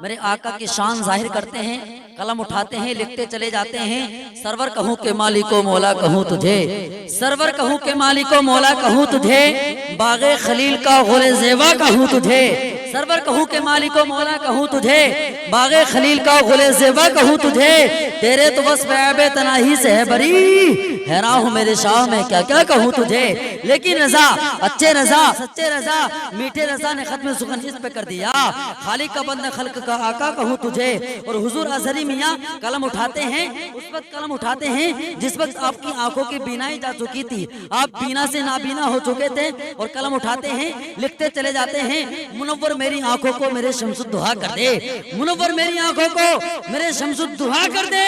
मेरे आका की शान जाहिर करते हैं, कलम उठाते हैं, लिखते चले जाते हैं। सरवर कहूँ के मालिको मौला कहूँ तुझे, सरवर कहूँ के मालिको मौला कहूँ तुझे, बागे खलील का गुले ज़ेबा कहूँ तुझे, सरवर कहूँ के मालिको मौला कहूँ तुझे, बागे खलील का गुले ज़ेबा कहूँ तुझे। तेरे तो बस ऐबे तनाही से है बरी, हैरान हूँ मेरे शाह में क्या क्या कहूँ तुझे। लेकिन रजा, अच्छे रजा, सच्चे रजा, मीठे रजा ने खत्म सुखन इस पे कर दिया। खालिक का बंदा खल्क का आका कहूँ तुझे। और हुजूर अजहरी मियाँ कलम उठाते हैं, उस वक्त कलम उठाते हैं जिस वक्त आपकी आंखों की बीनाई जा चुकी थी, आप बीना से नाबीना हो चुके थे। और कलम उठाते हैं, लिखते चले जाते हैं, मुनव्वर मेरी आंखों को मेरे शम्सुद्दुहा कर दे, मुनव्वर मेरी आंखों को मेरे शम्सुद्दुहा कर दे,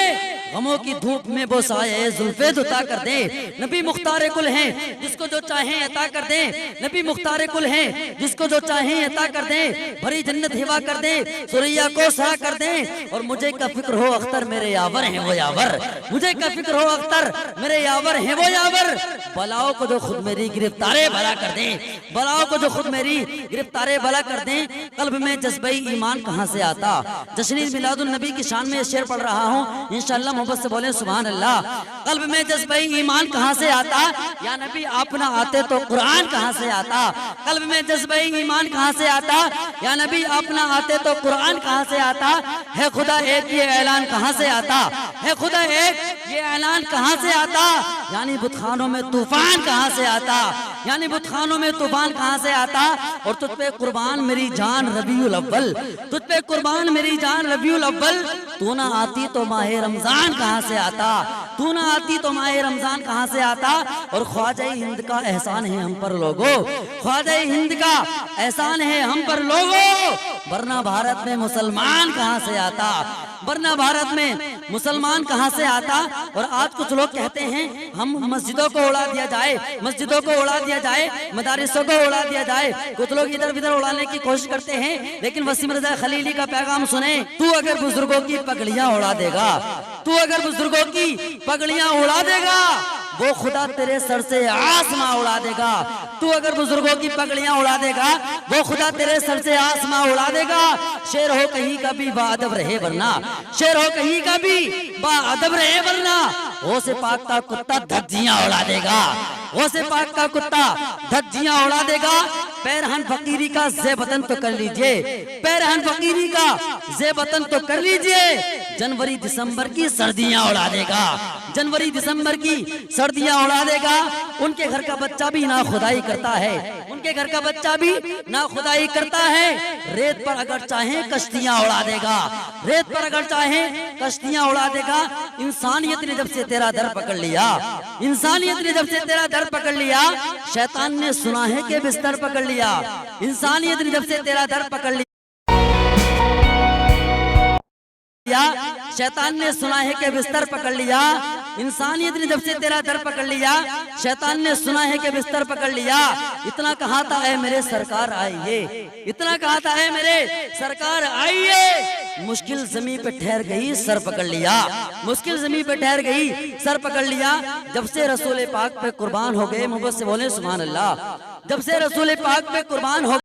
गमों की धूप में वो साए जुल्फे दुता कर दे। नबी मुख्तार कुल हैं जिसको जो चाहे अता कर दे, नबी मुख्तार कुल हैं जिसको जो चाहे अता कर दे, भरी जन्नत हिवा कर दे, सुरैया को सा कर दे। और मुझे का फिक्र हो अख्तर मेरे यावर हैं वो यावर, मुझे का फिक्र हो अख्तर मेरे यावर हैं वो यावर। बलाओं को जो खुद मेरी गिरफ्तारे भला कर दे, बलाओं को जो खुद मेरी गिरफ्तारे भला कर दे। कल्ब में जज्बे ईमान कहाँ से आता। जश्न मिलादुन नबी की शान में शेर पढ़ रहा हूँ, इंशाअल्लाह मोहब्बत से बोले सुभान अल्लाह। कल्ब में जज्बे ईमान कहाँ से आता, या नबी आप ना आते तो कुरान कहाँ से आता। कल्ब में जज्बे ईमान कहाँ से आता, या नबी आप ना आते तो कुरान कहाँ से आता। है खुदा एक ये ऐलान कहाँ से आता, है खुदा एक ये ऐलान कहाँ से आता। यानी बुतखानों में तूफान कहाँ से आता, यानी बुतखानों में तूफान कहाँ से आता। और तुझ पे कुर्बान मेरी जान रबीउल अव्वल, तुझ पे कुर्बान मेरी जान रबीउल अव्वल। तू ना आती तो माहे रमजान कहाँ से आता, तू ना आती तो माहे रमजान कहाँ से आता। और ख्वाजा हिंद का एहसान है हम पर लोगों, ख्वाजा हिंद का एहसान है हम पर लोगों। वरना भारत में मुसलमान कहाँ से आता, वरना भारत में मुसलमान कहाँ से आता। और आज कुछ लोग कहते हैं हम मस्जिदों को उड़ा दिया जाए, मस्जिदों को उड़ा दिया जाए, मदारिसों को उड़ा दिया जाए। कुछ लोग इधर उधर उड़ाने की कोशिश करते हैं, लेकिन वसीम रजा खलीली का पैगाम सुने। तू अगर बुजुर्गों की पगड़ियां उड़ा देगा, तू अगर बुजुर्गों की पगड़ियां उड़ा देगा, वो खुदा तेरे सर से आसमां उड़ा देगा। तू अगर बुजुर्गों की पगड़ियां उड़ा देगा, वो खुदा तेरे सर से आसमां उड़ा देगा। शेर हो कहीं का भी बाअदब रहे वरना, शेर हो कहीं का भी बाअदब रहे वरना। वो से पाक का कुत्ता धज्जियां उड़ा देगा, वो से पाक का कुत्ता धज्जियां उड़ा देगा। पैरहन फकीरी का ज़ेबतन तो कर लीजिए, पैरहन फकीरी का ज़ेबतन तो कर लीजिए। जनवरी दिसंबर की सर्दियां उड़ा देगा, जनवरी दिसंबर की सर्दियां उड़ा देगा। उनके घर का बच्चा भी ना खुदाई करता है, उनके घर का बच्चा भी ना खुदाई करता है। रेत पर अगर चाहे कश्तियां उड़ा देगा, रेत पर अगर चाहे कश्तियां उड़ा देगा। इंसानियत ने जब से तेरा दर पकड़ लिया, इंसानियत ने जब से तेरा दर पकड़ लिया, शैतान ने सुना है कि बिस्तर पकड़ लिया। इंसानियत ने जब से तेरा दर पकड़ लिया, शैतान ने सुना है कि बिस्तर पकड़ लिया। इंसानियत ने जब से तेरा दर पकड़ लिया, शैतान ने सुना है कि बिस्तर पकड़ लिया। इतना कहा था ऐ मेरे सरकार आइए, इतना कहा था ऐ मेरे सरकार आइए। मुश्किल जमी पे ठहर गई सर पकड़ लिया, मुश्किल जमी पे ठहर गई सर पकड़ लिया। जब से रसूल पाक पे कुर्बान हो गए, मोहब्बत से बोले सुभान अल्लाह। जब से रसूल पाक पे कुर्बान हो